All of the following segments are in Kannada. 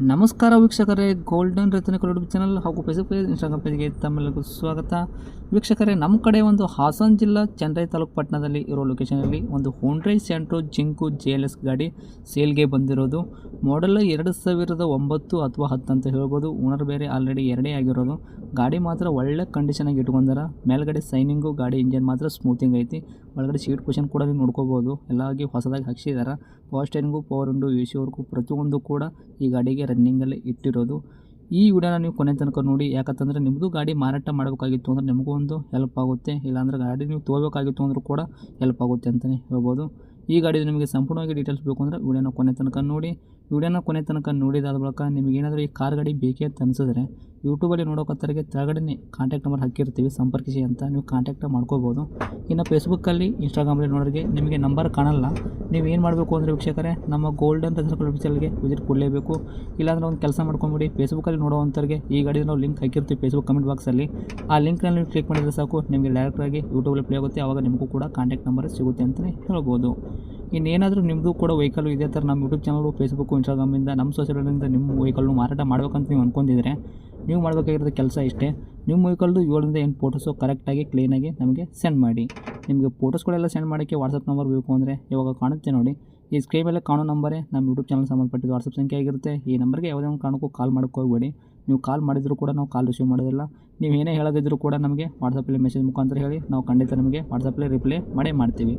ನಮಸ್ಕಾರ ವೀಕ್ಷಕರೇ, ಗೋಲ್ಡನ್ ರತ್ನ ಯೂಟ್ಯೂಬ್ ಚಾನಲ್ ಹಾಗೂ ಫೇಸ್ಬುಕ್ ಪೇಜ್, ಇನ್ಸ್ಟಾಗ್ರಾಮ್ ಪೇಜ್ಗೆ ತಮ್ಮೆಲ್ಲರಿಗೂ ಸ್ವಾಗತ. ವೀಕ್ಷಕರೇ, ನಮ್ಮ ಕಡೆ ಒಂದು ಹಾಸನ ಜಿಲ್ಲಾ ಚನ್ನರಾಯ ತಾಲೂಕು ಪಟ್ಟಣದಲ್ಲಿ ಇರೋ ಲೊಕೇಶನಲ್ಲಿ ಒಂದು ಹೋಂಡೈ ಸೆಂಟ್ರೋ ಜಿಂಕು JLS ಗಾಡಿ ಸೇಲ್ಗೆ ಬಂದಿರೋದು. ಮಾಡೆಲ್ 2009 ಅಥವಾ 10 ಅಂತ ಹೇಳ್ಬೋದು. ಓನರ್ ಬೇರೆ ಆಲ್ರೆಡಿ ಎರಡೇ ಆಗಿರೋದು. ಗಾಡಿ ಮಾತ್ರ ಒಳ್ಳೆ ಕಂಡೀಷನಾಗಿ ಇಟ್ಕೊಂಡಾರ. ಮೇಲ್ಗಡೆ ಸೈನಿಂಗು, ಗಾಡಿ ಇಂಜನ್ ಮಾತ್ರ ಸ್ಮೂತಿಂಗ್ ಐತಿ. ಒಳಗಡೆ ಸೀಟ್ ಕುಷನ್ ಕೂಡ ನೀವು ನೋಡ್ಕೋಬೋದು, ಎಲ್ಲಾಗಿ ಹೊಸದಾಗಿ ಹಾಕ್ಸಿದಾರೆ. Power steering, power window, AC ವರ್ಗೂ ಪ್ರತಿಯೊಂದು ಕೂಡ ಈ ಗಾಡಿಗೆ ರನ್ನಿಂಗಲ್ಲಿ ಇಟ್ಟಿರೋದು. ಈ ವಿಡಿಯೋನ ನೀವು ಕೊನೆ ತನಕ ನೋಡಿ, ಯಾಕಂತಂದರೆ ನಿಮ್ಮದು ಗಾಡಿ ಮಾರಾಟ ಮಾಡಬೇಕಾಗಿತ್ತು ಅಂದರೆ ನಿಮಗೂ ಒಂದು ಹೆಲ್ಪ್ ಆಗುತ್ತೆ, ಇಲ್ಲಾಂದರೆ ಗಾಡಿ ನೀವು ತೊಗೋಬೇಕಾಗಿತ್ತು ಅಂದರೂ ಕೂಡ ಹೆಲ್ಪ್ ಆಗುತ್ತೆ ಅಂತಲೇ ಹೇಳ್ಬೋದು. ಈ ಗಾಡಿದು ನಿಮಗೆ ಸಂಪೂರ್ಣವಾಗಿ ಡೀಟೇಲ್ಸ್ ಬೇಕು ಅಂದರೆ ವಿಡಿಯೋನ ಕೊನೆ ತನಕ ನೋಡಿ. ವಿಡಿಯೋನ ಕೊನೆ ತನಕ ನೋಡಿದಾದ ಬಳಿಕ ನಿಮಗೇನಾದರೂ ಈ ಕಾರ್ ಗಾಡಿ ಬೇಕೇ ಅಂತ ಅನಿಸಿದ್ರೆ ಯೂಟ್ಯೂಬಲ್ಲಿ ನೋಡೋಕತ್ತರಿಗೆ ಕೆಳಗಡೆ ಕಾಂಟ್ಯಾಕ್ಟ್ ನಂಬರ್ ಹಾಕಿರ್ತೀವಿ, ಸಂಪರ್ಕಿಸಿ ಅಂತ ನೀವು ಕಾಂಟ್ಯಾಕ್ಟ್ ಮಾಡ್ಕೋಬೋದು. ಇನ್ನು ಫೇಸ್ಬುಕ್ಕಲ್ಲಿ, ಇನ್ಸ್ಟಾಗ್ರಾಮಲ್ಲಿ ನೋಡೋರಿಗೆ ನಿಮಗೆ ನಂಬರ್ ಕಾಣಲ್ಲ. ನೀವು ಏನು ಮಾಡಬೇಕು ಅಂದರೆ ವೀಕ್ಷಕರೇ, ನಮ್ಮ ಗೋಲ್ಡನ್ ರತ್ನ ಚಾನಲ್ಗೆ ವಿಸಿಟ್ ಕೊಡಲೇಬೇಕು. ಇಲ್ಲಾಂದರೆ ಒಂದು ಕೆಲಸ ಮಾಡ್ಕೊಂಬಿಡಿ, ಫೇಸ್ಬುಕ್ಕಲ್ಲಿ ನೋಡೋವಂಥವ್ರಿಗೆ ಈ ಗಾಡಿ ನಾವು ಲಿಂಕ್ ಹಾಕಿರ್ತೀವಿ ಫೇಸ್ಬುಕ್ ಕಮೆಂಟ್ ಬಾಕ್ಸಲ್ಲಿ. ಆ ಲಿಂಕ್ನಲ್ಲಿ ನೀವು ಕ್ಲಿಕ್ ಮಾಡಿದರೆ ಸಾಕು, ನಿಮಗೆ ಡೈರೆಕ್ಟಾಗಿ ಯೂಟ್ಯೂಬಲ್ಲಿ ಪ್ಲೇ ಆಗುತ್ತೆ. ಆವಾಗ ನಿಮಗೂ ಕೂಡ ಕಾಂಟ್ಯಾಕ್ಟ್ ನಂಬರ್ ಸಿಗುತ್ತೆ ಅಂತಲೇ ಹೇಳ್ಬೋದು. ಇನ್ನೇನಾದರೂ ನಿಮ್ಮದು ಕೂಡ ವೆಹಿಕಲ್ಲು ಇದೇ ಥರ ನಮ್ಮ ಯೂಟ್ಯೂಬ್ ಚಾನಲು, ಫೇಸ್ಬುಕ್ಕು, ಇನ್ಸ್ಟಾಗ್ರಾಮಿಂದ, ನಮ್ಮ ಸೋಷಿಯಲ್ ಮೀಡಿಯಾದಿಂದ ನಿಮ್ಮ ವೆಹಿಕಲ್ನು ಮಾರಾಟ ಮಾಡ್ಬೇಕಂತ ನೀವು ಅಂದ್ಕೊಂಡಿದ್ರೆ ನೀವು ಮಾಡಬೇಕಾಗಿರೋದು ಕೆಲಸ ಇಷ್ಟೇ. ನಿಮ್ಮ ವೆಹಿಕಲ್ದು 7 ರಿಂದ 8 ಫೋಟೋಸು ಕರೆಕ್ಟಾಗಿ ಕ್ಲೀನಾಗಿ ನಮಗೆ ಸೆಂಡ್ ಮಾಡಿ. ನಿಮಗೆ ಫೋಟೋಸ್ಗಳೆಲ್ಲ ಸೆಂಡ್ ಮಾಡೋಕ್ಕೆ ವಾಟ್ಸಪ್ ನಂಬರ್ ಬೇಕು ಅಂದರೆ ಇವಾಗ ಕಾಣುತ್ತೆ ನೋಡಿ, ಈ ಸ್ಕ್ರೀನ್ ಮೇಲೆ ಕಾಣೋ ನಂಬರೇ ನಮ್ಮ ಯೂಟ್ಯೂಬ್ ಚಾನಲ್ ಸಂಬಂಧಪಟ್ಟಿದ್ದು ವಾಟ್ಸಪ್ ಸಂಖ್ಯೆ ಆಗಿರುತ್ತೆ. ಈ ನಂಬರ್ಗೆ ಯಾವುದೇ ಒಂದು ಕಾರಣಕ್ಕೂ ಕಾಲ್ ಮಾಡೋಕ್ಕೆ ಹೋಗಬೇಡಿ. ನೀವು ಕಾಲ್ ಮಾಡಿದರೂ ಕೂಡ ನಾವು ಕಾಲ್ ರಿಸೀವ್ ಮಾಡೋದಿಲ್ಲ. ನೀವು ಏನೇ ಹೇಳೋದಿದ್ರೂ ಕೂಡ ನಮಗೆ ವಾಟ್ಸಪ್ಪಲ್ಲಿ ಮೆಸೇಜ್ ಮುಖಾಂತರ ಹೇಳಿ, ನಾವು ಖಂಡಿತ ನಮಗೆ ವಾಟ್ಸಪ್ಪಲ್ಲಿ ರಿಪ್ಲೈ ಮಾಡೇ ಮಾಡ್ತೀವಿ.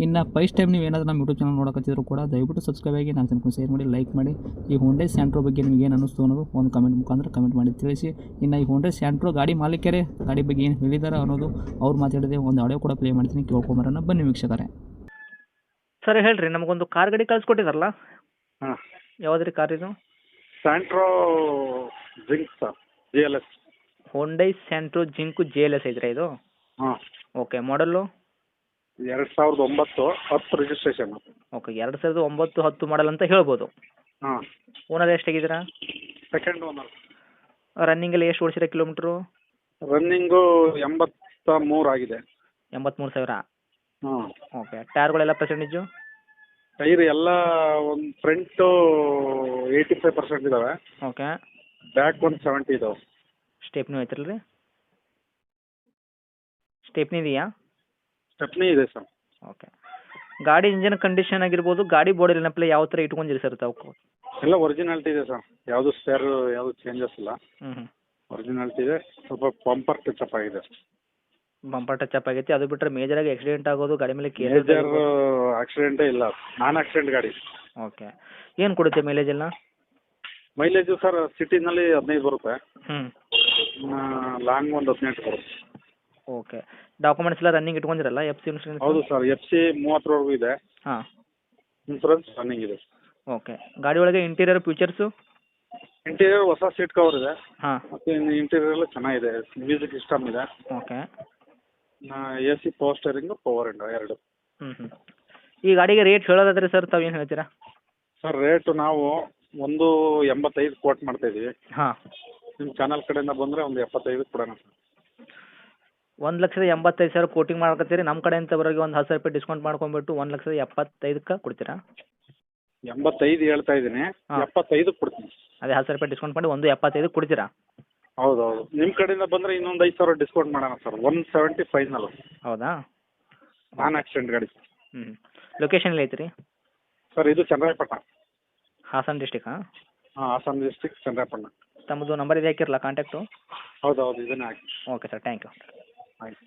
ಇನ್ನು ಫಸ್ಟ್ ಟೈಮ್ ನೀವು ಏನಾದರೂ ನಮ್ಮ ಯೂಟ್ಯೂಬ್ ಚಾನಲ್ ನೋಡೋಕತ್ತಿದ್ರು ಕೂಡ ದಯವಿಟ್ಟು ಸಬ್ಸ್ಕ್ರೈಬ್ ಆಗಿ, ನಾನು ಜನಕ್ಕೆ ಶೇರ್ ಮಾಡಿ, ಲೈಕ್ ಮಾಡಿ. ಈ ಹೋಂಡೈ ಸ್ಯಾಂಟ್ರೋ ಬಗ್ಗೆ ನಿಮಗೆ ಏನು ಅನ್ನಿಸ್ತು ಅನ್ನೋದು ಒಂದು ಕಮೆಂಟ್ ಮುಖಾಂತರ ಕಮೆಂಟ್ ಮಾಡಿ ತಿಳಿಸಿ. ಇನ್ನು ಈ ಹೋಂಡೈ ಸ್ಯಾಂಟ್ರೋ ಗಾಡಿ ಮಾಲೀಕರೇ ಗಾಡಿ ಬಗ್ಗೆ ಏನು ಹೇಳಿದ್ದಾರೆ ಅನ್ನೋದು ಅವ್ರು ಮಾತಾಡಿದೆ ಒಂದು ಆಡಿಯೋ ಕೂಡ ಪ್ಲೇ ಮಾಡ್ತೀನಿ, ಕೇಳ್ಕೊಂಬರೋಣ ಬನ್ನಿ ವೀಕ್ಷಕರೇ. ಸರ್ ಹೇಳ್ರಿ, ನಮಗೊಂದು ಕಾರ್ ಗಾಡಿ ಕಳಿಸ್ಕೊಟ್ಟಿದ್ದಾರಲ್ಲ, ಹಾಂ, ಯಾವ್ದು ರೀ ಕಾರ್ ಇದು? Santro Xing sir, JLS. Hyundai Santro Xing JLS ಐತ್ರಿ ಇದು? ಹಾಂ, okay. Model 2009 10 registration. Okay, 2009 10 model ಅಂತ ಹೇಳ್ಬೋದು. ಹಾಂ, ಓನರ್ ಎಷ್ಟಾಗಿದ್ದೀರಾ? Second owner. ರನ್ನಿಂಗಲ್ಲಿ ಎಷ್ಟು ಓಡಿಸಿರ ಕಿಲೋಮೀಟ್ರು? ರನ್ನಿಂಗು 83 ಆಗಿದೆ. 83,000. ಹಾಂ. ಓಕೆ. ಟೈರ್ಗಳೆಲ್ಲ ಪರ್ಸೆಂಟೇಜು? ಟೈರ್ ಎಲ್ಲ ಒಂದು ಫ್ರಂಟು 85% ಇದ್ದಾವೆ. ಓಕೆ. ಬ್ಯಾಕ್ ಒಂದು 70 ಇದಾವೆ. ಸ್ಟೆಪ್ನಿ ಐತ್ರಲ್ಲ ರೀ? ಸ್ಟೆಪ್ನಿ ಇದೆಯಾ? ಸ್ಟೆಪ್ನಿ ಇದೆ ಸರ್. ಓಕೆ. ಗಾಡಿ ಇಂಜಿನ್ ಕಂಡೀಷನ್ ಆಗಿರ್ಬೋದು, ಗಾಡಿ ಬಾಡಿ ನೆನಪಲ್ಲಿ ಯಾವ ಥರ ಇಟ್ಕೊಂಡಿರಿ ಸರ್ ತಾವು? ಎಲ್ಲ ಒರಿಜಿನಾಲಿಟಿ ಇದೆ ಸರ್, ಯಾವುದು ಸ್ಪೇರ್ ಯಾವುದು ಚೇಂಜಸ್ ಇಲ್ಲ. ಹ್ಞೂ. ಒರಿಜಿನಾಲಿಟಿ ಇದೆ. ಸ್ವಲ್ಪ ಬಂಪರ್ ಟಚಪ್ ಆಗಿದೆ. ಬಂಪರ್ ಟಚ್ ಅಪ್ ಆಗೈತಿ. ಅದು ಬಿಟ್ಟರೆ ಮೇಜರಾಗಿ ಆಕ್ಸಿಡೆಂಟ್ ಆಗೋದು, ಗಾಡಿ ಮೇಲೆ ಮೇಜರ್ ಆಕ್ಸಿಡೆಂಟೇ ಇಲ್ಲ, ನಾನ್ ಆಕ್ಸಿಡೆಂಟ್ ಗಾಡಿ. ಓಕೆ. ಏನು ಕೊಡುತ್ತೆ ಮೈಲೇಜ್ ಎಲ್ಲ? ಮೈಲೇಜು ಸರ್ ಸಿಟಿನಲ್ಲಿ 15 ಬರುತ್ತೆ. ಹ್ಞೂ. ಲಾಂಗ್ ಒಂದು 18 ಬರುತ್ತೆ. ಓಕೆ. ಡಾಕ್ಯುಮೆಂಟ್ಸ್ ಎಲ್ಲ ರನ್ನಿಂಗ್ ಇಟ್ಕೊಂಡಿರಲ್ಲ? FC insurance? ಹೌದು ಸರ್, FC 30ವರೆಗೂ ಇದೆ. ಹಾಂ. ಇನ್ಶೂರೆನ್ಸ್ ರನ್ನಿಂಗ್ ಇದೆ. ಓಕೆ. ಗಾಡಿ ಒಳಗೆ ಇಂಟೀರಿಯರ್ ಫೀಚರ್ಸು? ಇಂಟೀರಿಯರ್ ಹೊಸ ಸೀಟ್ ಕವರ್ ಇದೆ. ಹಾಂ. ಮತ್ತು ಇಂಟೀರಿಯರ್ ಎಲ್ಲ ಚೆನ್ನಾಗಿದೆ. ಮ್ಯೂಸಿಕ್ ಸಿಸ್ಟಮ್ ಇದೆ. Okay. AC power steering, power window 2. ಹ್ಞೂ. ಈ ಗಾಡಿಗೆ ರೇಟ್ ಹೇಳೋದಾದ್ರೆ ಸರ್ ತಾವು ಏನು ಹೇಳ್ತೀರಾ? ಸರ್ ರೇಟು ನಾವು 185 ಕೋಟ್ ಮಾಡ್ತಾ ಇದ್ದೀವಿ. ಹಾಂ. ನಿಮ್ಮ ಚಾನಲ್ ಕಡೆಯಿಂದ ಬಂದರೆ ಒಂದು 75 ಕೊಡೋಣ ಸರ್. 1,85,000 ಕೋಟಿಂಗ್ ಮಾಡ್ಕೊತೀರಿ. ನಮ್ಮ ಕಡೆಯಿಂದ ಬರೋರಿಗೆ ಒಂದು 10,000 ರೂಪಾಯಿ ಡಿಸ್ಕೌಂಟ್ ಮಾಡ್ಕೊಂಬಿಟ್ಟು 1,75,000 ಕೊಡ್ತೀರಾ? 85 ಹೇಳ್ತಾ ಇದ್ದೀನಿ, ಹಾಂ. 75 ಕೊಡ್ತೀನಿ. ಅದೇ 10,000 ರೂಪಾಯಿ ಡಿಸ್ಕೌಂಟ್ ಮಾಡಿ 1,75,000 ಕೊಡ್ತೀರಾ? ಹೌದು ಹೌದು. ನಿಮ್ಮ ಕಡೆಯಿಂದ ಬಂದರೆ ಇನ್ನೊಂದು 5,000 ಡಿಸ್ಕೌಂಟ್ ಮಾಡೋಣ ಸರ್. 170 ಫೈನಲ್. ಹೌದಾ? ನಾನ್ ಆಕ್ಸಿಡೆಂಟ್ ಗಾಡಿ. ಹ್ಞೂ. ಲೊಕೇಶನ್ ಎಲ್ಲಿ ಐತ್ರಿ? ಸರ್ ಇದು ಚನ್ನರಾಯಪಟ್ಟಣ. ಹಾಸನ ಡಿಸ್ಟಿಕ್ಕಾ? ಹಾಂ, ಹಾಸನ ಡಿಸ್ಟ್ರಿಕ್ಟ್, ಚನ್ನರಾಯಪಟ್ಟಣ. ತಮ್ಮದು ನಂಬರ್ ಇದೆ ಹಾಕಿರಲ್ಲ ಕಾಂಟ್ಯಾಕ್ಟು? ಹೌದು ಹೌದು, ಇದನ್ನೇ ಹಾಕಿ. Okay sir, thank you. ಆಯ್ತು.